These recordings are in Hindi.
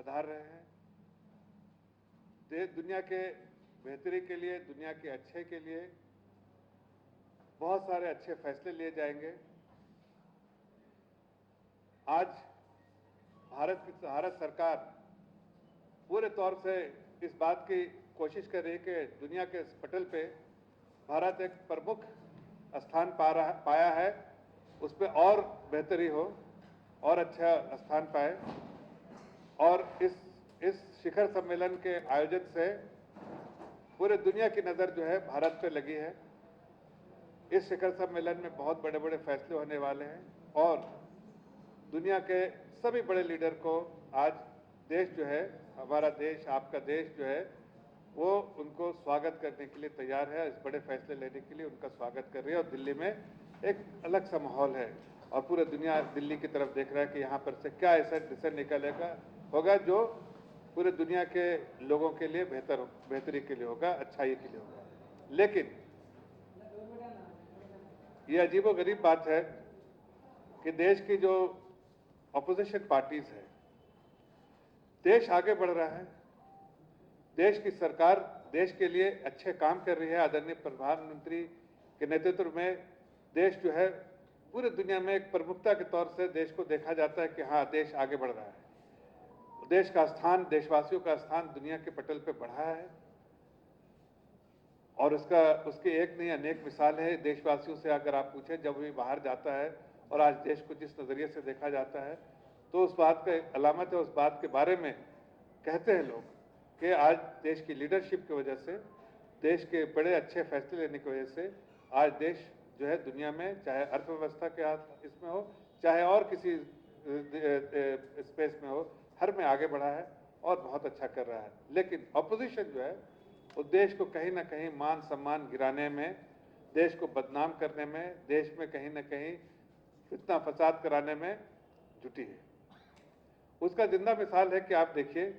पधार रहे हैं। देश दुनिया के बेहतरी के लिए, दुनिया के अच्छे के लिए बहुत सारे अच्छे फैसले लिए जाएंगे। आज भारत सरकार पूरे तौर से इस बात की कोशिश कर रही है कि दुनिया के पटल पे भारत एक प्रमुख स्थान पाया है, उस पर और बेहतरी हो और अच्छा स्थान पाए। और इस शिखर सम्मेलन के आयोजन से पूरे दुनिया की नज़र जो है भारत पे लगी है। इस शिखर सम्मेलन में बहुत बड़े बड़े फैसले होने वाले हैं और दुनिया के सभी बड़े लीडर को आज देश जो है, हमारा देश, आपका देश जो है, वो उनको स्वागत करने के लिए तैयार है। इस बड़े फैसले लेने के लिए उनका स्वागत कर रही है और दिल्ली में एक अलग सा माहौल है और पूरे दुनिया दिल्ली की तरफ देख रहा है कि यहाँ पर से क्या ऐसा डिसीजन निकलेगा होगा जो पूरे दुनिया के लोगों के लिए बेहतरी के लिए होगा, अच्छाई के लिए होगा। लेकिन ये अजीबोगरीब बात है कि देश की जो ऑपोजिशन पार्टीज है, देश आगे बढ़ रहा है, देश की सरकार देश के लिए अच्छे काम कर रही है। आदरणीय प्रधानमंत्री के नेतृत्व में देश जो है पूरे दुनिया में एक प्रमुखता के तौर से देश को देखा जाता है कि हाँ, देश आगे बढ़ रहा है। देश का स्थान, देशवासियों का स्थान दुनिया के पटल पे बढ़ा है और उसकी एक नहीं अनेक मिसाल है। देशवासियों से अगर आप पूछें, जब भी बाहर जाता है और आज देश को जिस नज़रिए से देखा जाता है, तो उस बात का अलामत है, उस बात के बारे में कहते हैं लोग कि आज देश की लीडरशिप की वजह से, देश के बड़े अच्छे फैसले लेने की वजह से आज देश जो है दुनिया में, चाहे अर्थव्यवस्था के इसमें हो, चाहे और किसी स्पेस में हो, हर में आगे बढ़ा है और बहुत अच्छा कर रहा है। लेकिन ऑपोजिशन जो है वो देश को कहीं ना कहीं मान सम्मान गिराने में, देश को बदनाम करने में, देश में कहीं ना कहीं फितना फसाद कराने में जुटी है। उसका जिंदा मिसाल है कि आप देखिए,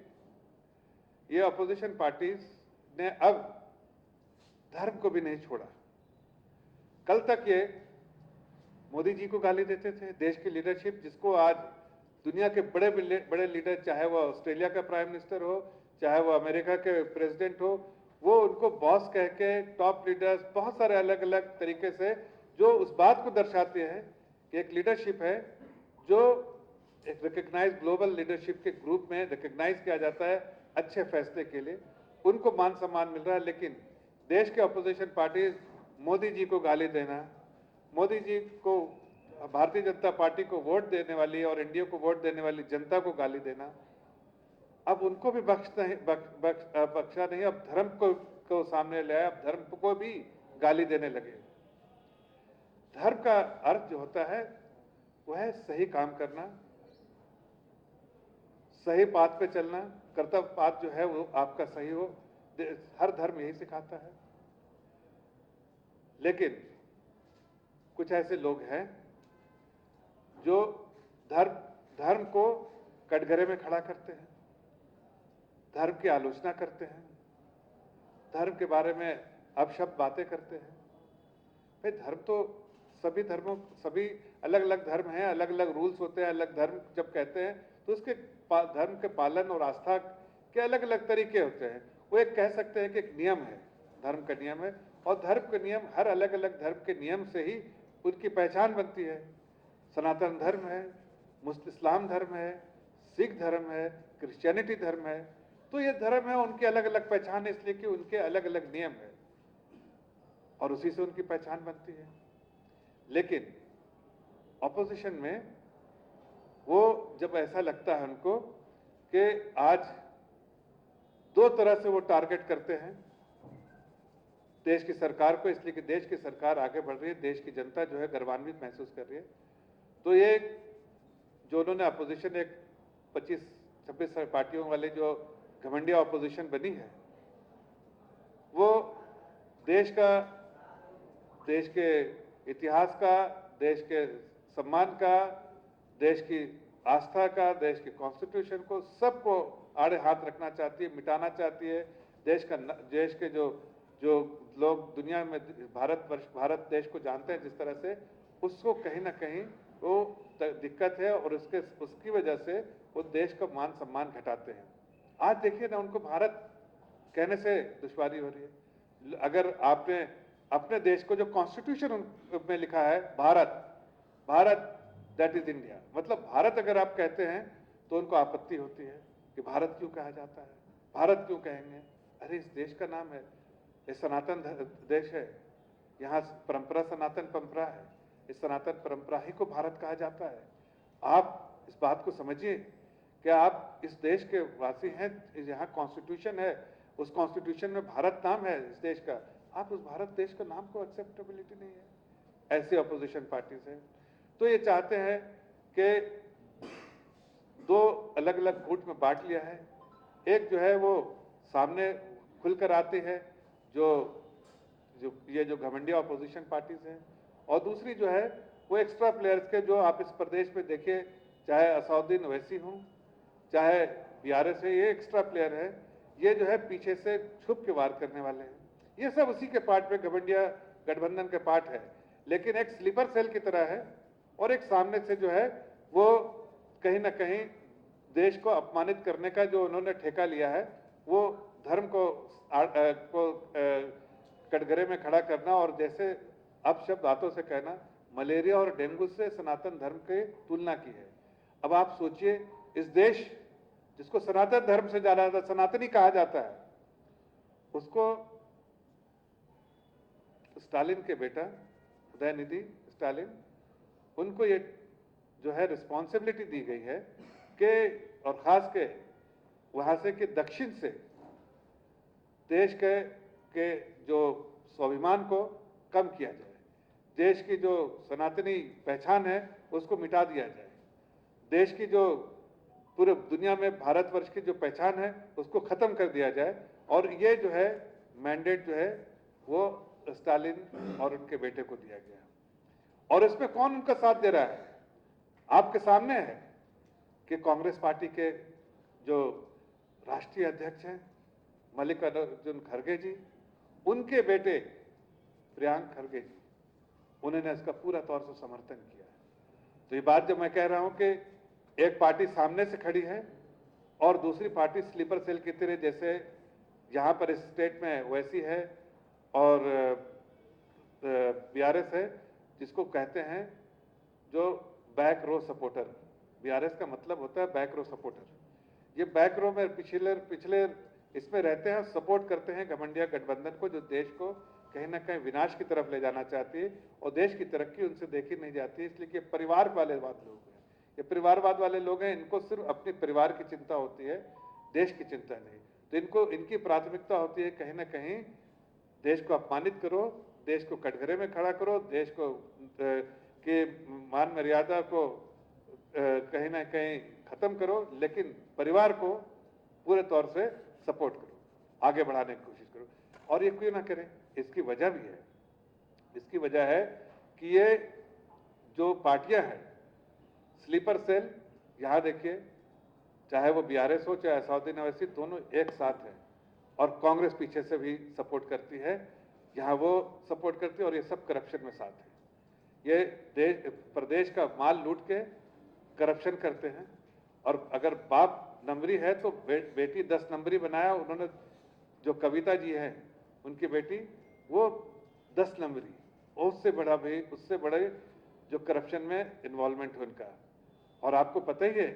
ये अपोजिशन पार्टीज ने अब धर्म को भी नहीं छोड़ा। कल तक ये मोदी जी को गाली देते थे, देश की लीडरशिप जिसको आज दुनिया के बड़े बड़े लीडर, चाहे वो ऑस्ट्रेलिया का प्राइम मिनिस्टर हो, चाहे वो अमेरिका के प्रेसिडेंट हो, वो उनको बॉस कह के, टॉप लीडर्स बहुत सारे अलग अलग तरीके से, जो उस बात को दर्शाते हैं कि एक लीडरशिप है जो एक रिकग्नाइज ग्लोबल लीडरशिप के ग्रुप में रिकग्नाइज किया जाता है अच्छे फैसले के लिए, उनको मान सम्मान मिल रहा है। लेकिन देश के अपोजिशन पार्टी मोदी जी को गाली देना, मोदी जी को, भारतीय जनता पार्टी को वोट देने वाली और इंडिया को वोट देने वाली जनता को गाली देना, अब उनको भी बख्शा नहीं। अब धर्म को सामने ले आया, अब धर्म को भी गाली देने लगे। धर्म का अर्थ जो होता है वह है सही काम करना, सही पाथ पे चलना, कर्तव्य पाथ जो है वो आपका सही हो। हर धर्म यही सिखाता है। लेकिन कुछ ऐसे लोग हैं जो धर्म को कटघरे में खड़ा करते हैं, धर्म की आलोचना करते हैं, धर्म के बारे में अपशब्द बातें करते हैं। भाई, धर्म तो सभी अलग अलग धर्म हैं, अलग अलग रूल्स होते हैं। अलग धर्म जब कहते हैं तो उसके धर्म के पालन और आस्था के अलग अलग तरीके होते हैं। वो एक कह सकते हैं कि एक नियम है, धर्म का नियम है, और धर्म के नियम, हर अलग अलग धर्म के नियम से ही उनकी पहचान बनती है। सनातन धर्म है, इस्लाम धर्म है, सिख धर्म है, क्रिश्चियनिटी धर्म है। तो ये धर्म है, उनकी अलग अलग पहचान है, इसलिए कि उनके अलग अलग नियम है और उसी से उनकी पहचान बनती है। लेकिन ऑपोजिशन में वो जब ऐसा लगता है उनको कि आज दो तरह से वो टारगेट करते हैं देश की सरकार को, इसलिए कि देश की सरकार आगे बढ़ रही है, देश की जनता जो है गर्वान्वित महसूस कर रही है। तो ये जो उन्होंने अपोजिशन एक 25-26 पार्टियों वाले जो घमंडिया अपोजिशन बनी है, वो देश के इतिहास का, देश के सम्मान का, देश की आस्था का, देश के कॉन्स्टिट्यूशन को, सबको आड़े हाथ रखना चाहती है, मिटाना चाहती है। देश के जो लोग दुनिया में भारत देश को जानते हैं जिस तरह से, उसको कहीं ना कहीं वो दिक्कत है और उसकी वजह से वो देश का मान सम्मान घटाते हैं। आज देखिए ना, उनको भारत कहने से दुश्वारी हो रही है। अगर आपने अपने देश को, जो कॉन्स्टिट्यूशन में लिखा है Bharat, Bharat that is India, मतलब भारत अगर आप कहते हैं तो उनको आपत्ति होती है कि भारत क्यों कहा जाता है, भारत क्यों कहेंगे। अरे इस देश का नाम है, ये सनातन देश है, यहाँ परंपरा सनातन परंपरा है, इस सनातन परंपरा ही को भारत कहा जाता है। आप इस बात को समझिए कि आप इस देश के वासी हैं, यहाँ कॉन्स्टिट्यूशन है, उस कॉन्स्टिट्यूशन में भारत नाम है इस देश का, आप उस भारत देश का नाम को एक्सेप्टेबिलिटी नहीं है। ऐसे अपोजिशन पार्टीज हैं। तो ये चाहते हैं कि दो अलग अलग गुट में बांट लिया है। एक जो है वो सामने खुलकर आती है, जो जो ये जो घमंडिया अपोजिशन पार्टीज हैं, और दूसरी जो है वो एक्स्ट्रा प्लेयर्स के, जो आप इस प्रदेश में देखिए, चाहे असदुद्दीन ओवैसी हों, चाहे बीआरएस है, ये एक्स्ट्रा प्लेयर है। ये जो है पीछे से छुप के वार करने वाले हैं। ये सब उसी के पार्ट में, घमंडिया गठबंधन के पार्ट है, लेकिन एक स्लीपर सेल की तरह है। और एक सामने से जो है वो कहीं ना कहीं देश को अपमानित करने का जो उन्होंने ठेका लिया है, वो धर्म को कटघरे में खड़ा करना, और जैसे अपशब्द बातों से कहना, मलेरिया और डेंगू से सनातन धर्म की तुलना की है। अब आप सोचिए, इस देश जिसको सनातन धर्म से जाना जाता, सनातनी कहा जाता है, उसको स्टालिन के बेटा उदयनिधि स्टालिन, उनको ये जो है रिस्पॉन्सिबिलिटी दी गई है कि, और खास के वहां से कि दक्षिण से देश के जो स्वाभिमान को कम किया जाए, देश की जो सनातनी पहचान है उसको मिटा दिया जाए, देश की जो पूरे दुनिया में भारतवर्ष की जो पहचान है उसको खत्म कर दिया जाए। और ये जो है मैंडेट जो है वो स्टालिन और उनके बेटे को दिया गया। और इसमें कौन उनका साथ दे रहा है? आपके सामने है कि कांग्रेस पार्टी के जो राष्ट्रीय अध्यक्ष हैं मल्लिकार्जुन खड़गे जी, उनके बेटे प्रियांक खड़गे जी, उन्होंने इसका पूरा तौर से समर्थन किया है। तो ये बात जब मैं कह रहा हूं कि एक पार्टी सामने से खड़ी है और दूसरी पार्टी स्लीपर सेल की तरह, जैसे यहां पर इस स्टेट में वैसी है और बीआरएस है, जिसको कहते हैं जो बैक रो सपोर्टर। बीआरएस का मतलब होता है बैक रो सपोर्टर। ये बैक रो में पिछले इसमें रहते हैं, सपोर्ट करते हैं घमंडिया गठबंधन को, जो देश को कहीं ना कहीं विनाश की तरफ ले जाना चाहती है और देश की तरक्की उनसे देखी नहीं जाती है। इसलिए कि परिवारवाद लोग हैं, ये परिवारवाद वाले लोग हैं, इनको सिर्फ अपने परिवार की चिंता होती है, देश की चिंता नहीं। तो इनको, इनकी प्राथमिकता होती है कहीं ना कहीं देश को अपमानित करो, देश को कटघरे में खड़ा करो, देश को के मान मर्यादा को कहीं ना कहीं खत्म करो, लेकिन परिवार को पूरे तौर से सपोर्ट करो, आगे बढ़ाने की कोशिश करो। और ये क्यों ना करें? इसकी वजह भी है। इसकी वजह है कि ये जो पार्टियां हैं स्लीपर सेल, यहां देखिए, चाहे वो बीआरएस हो चाहे असदुद्दीन ओवैसी, दोनों एक साथ है और कांग्रेस पीछे से भी सपोर्ट करती है, यहां वो सपोर्ट करती है और ये सब करप्शन में साथ है। ये देश प्रदेश का माल लूट के करप्शन करते हैं। और अगर बाप नंबरी है तो बेटी 10 नंबरी बनाया उन्होंने। जो कविता जी है उनकी बेटी, वो 10 नंबरी, उससे बड़ा भी, उससे बड़े जो करप्शन में इन्वॉल्वमेंट है उनका। और आपको पता ही है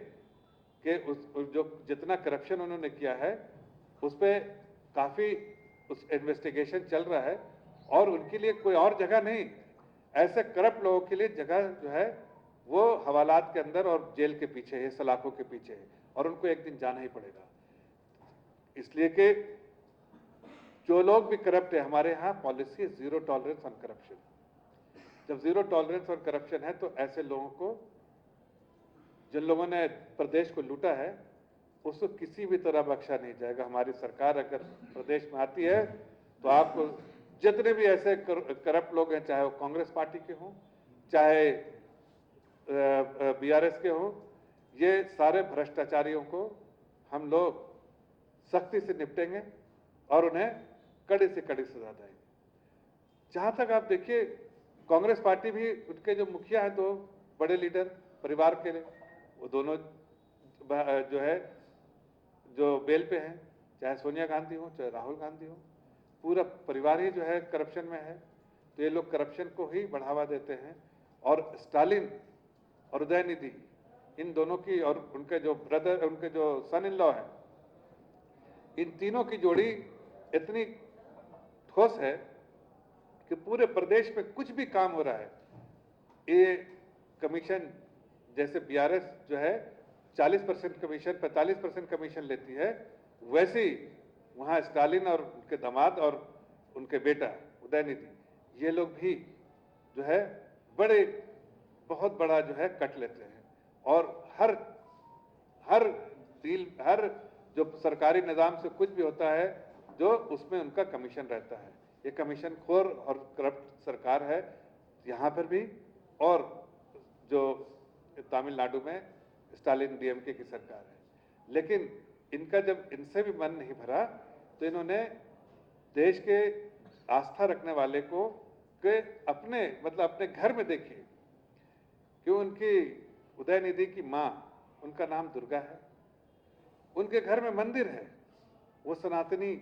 कि उस जो जितना करप्शन उन्होंने किया है उस पर काफी उस इन्वेस्टिगेशन चल रहा है और उनके लिए कोई और जगह नहीं, ऐसे करप्ट लोगों के लिए जगह जो है वो हवालात के अंदर और जेल के पीछे है, सलाखों के पीछे है, और उनको एक दिन जाना ही पड़ेगा। इसलिए कि जो लोग भी करप्ट है, हमारे यहाँ policy zero tolerance on corruption. जब जीरो टॉलरेंस ऑन करप्शन है तो ऐसे लोगों को, जिन लोगों ने प्रदेश को लूटा है, उसको किसी भी तरह बख्शा नहीं जाएगा। हमारी सरकार अगर प्रदेश में आती है तो आपको जितने भी ऐसे करप्ट लोग हैं, चाहे वो कांग्रेस पार्टी के हों चाहे बीआरएस के हों, ये सारे भ्रष्टाचारियों को हम लोग सख्ती से निपटेंगे और उन्हें कड़ी से कड़ी सजा देंगे। जहां तक आप देखिए, कांग्रेस पार्टी भी, उनके जो मुखिया हैं, दो बड़े लीडर परिवार के, वो दोनों जो है जो बेल पे हैं, चाहे सोनिया गांधी हो चाहे राहुल गांधी हो, पूरा परिवार ही जो है करप्शन में है। तो ये लोग करप्शन को ही बढ़ावा देते हैं। और स्टालिन और उदयनिधि, इन दोनों की और उनके जो ब्रदर, उनके जो सन इन लॉ है, इन तीनों की जोड़ी इतनी ठोस है कि पूरे प्रदेश में कुछ भी काम हो रहा है, ये कमीशन, जैसे बीआरएस जो है 40% कमीशन 45% कमीशन लेती है, वैसे ही वहां स्टालिन और उनके दामाद और उनके बेटा उदयनिधि, ये लोग भी जो है बड़े बहुत बड़ा जो है कट लेते हैं। और हर डील, हर जो सरकारी निजाम से कुछ भी होता है, जो उसमें उनका कमीशन रहता है। ये कमीशन खोर और करप्ट सरकार है यहाँ पर भी, और जो तमिलनाडु में स्टालिन डीएमके की सरकार है। लेकिन इनका जब इनसे भी मन नहीं भरा, तो इन्होंने देश के आस्था रखने वाले को के अपने अपने घर में देखिए कि उनकी उदयनिधि की माँ, उनका नाम दुर्गा है, उनके घर में मंदिर है, वो सनातनी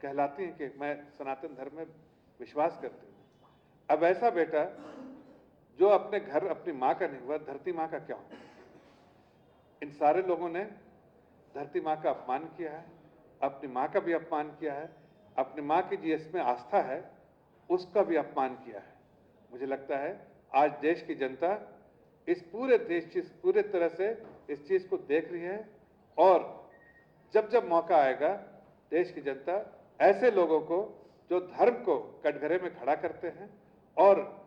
कहलाती हैं कि मैं सनातन धर्म में विश्वास करती हूँ। अब ऐसा बेटा जो अपने घर अपनी माँ का नहीं हुआ, धरती माँ का क्या होगा? इन सारे लोगों ने धरती माँ का अपमान किया है, अपनी माँ का भी अपमान किया है, अपनी माँ की जिसमें आस्था है उसका भी अपमान किया है। मुझे लगता है आज देश की जनता इस पूरे तरह से इस चीज को देख रही है, और जब जब मौका आएगा देश की जनता ऐसे लोगों को जो धर्म को कटघरे में खड़ा करते हैं, और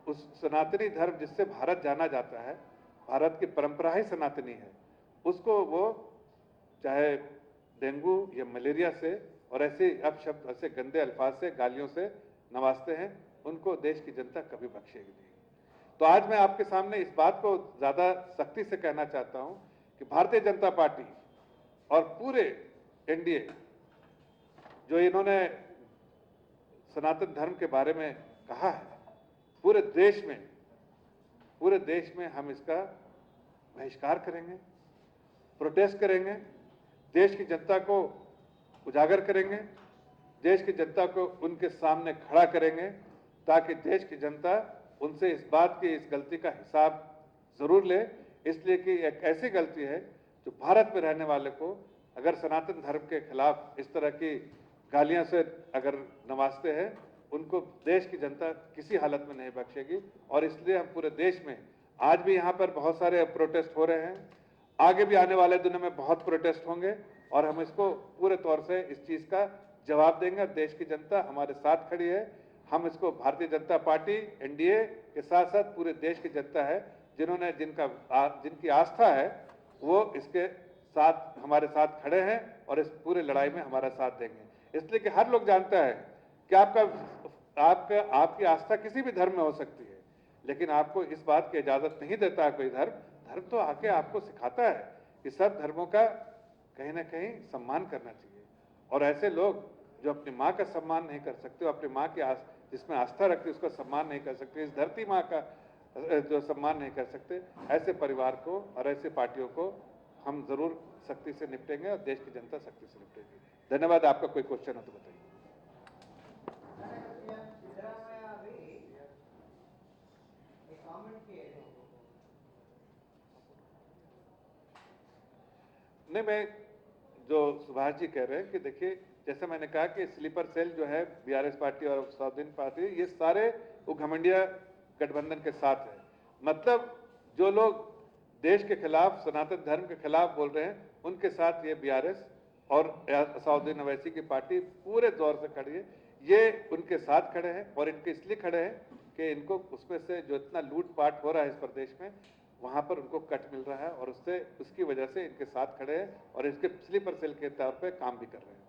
उस सनातनी धर्म जिससे भारत जाना जाता है, भारत की परंपरा ही सनातनी है, उसको वो चाहे डेंगू या मलेरिया से और ऐसे अपशब्द, ऐसे गंदे अल्फाज से, गालियों से नवाजते हैं, उनको देश की जनता कभी बख्शेगी नहीं। तो आज मैं आपके सामने इस बात को ज्यादा सख्ती से कहना चाहता हूं कि भारतीय जनता पार्टी और पूरे एनडीए, जो इन्होंने सनातन धर्म के बारे में कहा है, पूरे देश में हम इसका बहिष्कार करेंगे, प्रोटेस्ट करेंगे, देश की जनता को उजागर करेंगे, देश की जनता को उनके सामने खड़ा करेंगे, ताकि देश की जनता उनसे इस बात की, इस गलती का हिसाब जरूर ले। इसलिए कि एक ऐसी गलती है जो भारत में रहने वाले को अगर सनातन धर्म के खिलाफ इस तरह की गालियां से अगर नवाजते हैं, उनको देश की जनता किसी हालत में नहीं बख्शेगी। और इसलिए हम पूरे देश में आज भी यहाँ पर बहुत सारे प्रोटेस्ट हो रहे हैं, आगे भी आने वाले दिनों में बहुत प्रोटेस्ट होंगे, और हम इसको पूरे तौर से इस चीज का जवाब देंगे। देश की जनता हमारे साथ खड़ी है। हम इसको, भारतीय जनता पार्टी एनडीए के साथ साथ पूरे देश की जनता है, जिनकी आस्था है, वो इसके साथ हमारे साथ खड़े हैं और इस पूरे लड़ाई में हमारा साथ देंगे। इसलिए कि हर लोग जानता है कि आपकी आस्था किसी भी धर्म में हो सकती है, लेकिन आपको इस बात की इजाजत नहीं देता है कोई धर्म तो आके आपको सिखाता है कि सब धर्मों का कहीं ना कहीं सम्मान करना चाहिए। और ऐसे लोग जो अपनी माँ का सम्मान नहीं कर सकते, अपनी माँ की जिसमें आस्था रखते उसका सम्मान नहीं कर सकते, इस धरती माँ का जो सम्मान नहीं कर सकते, ऐसे परिवार को और ऐसे पार्टियों को हम जरूर सख्ती से निपटेंगे और देश की जनता सख्ती से निपटेगी। धन्यवाद। आपका कोई क्वेश्चन हो तो बताइए। नहीं, मैं जो सुभाष जी कह रहे हैं कि देखिए, जैसे मैंने कहा कि स्लीपर सेल जो है बीआरएस पार्टी और साउथ पार्टी, ये सारे वो घमंडिया गठबंधन के साथ है। मतलब जो लोग देश के खिलाफ, सनातन धर्म के खिलाफ बोल रहे हैं, उनके साथ ये बीआरएस और असदुद्दीन ओवैसी की पार्टी पूरे दौर से खड़ी है। ये उनके साथ खड़े हैं, और इनके इसलिए खड़े हैं कि इनको उसमें से जो इतना लूटपाट हो रहा है इस प्रदेश में, वहां पर उनको कट मिल रहा है, और उसकी वजह से इनके साथ खड़े हैं और इसके स्लीपर सेल के तौर पे काम भी कर रहे हैं।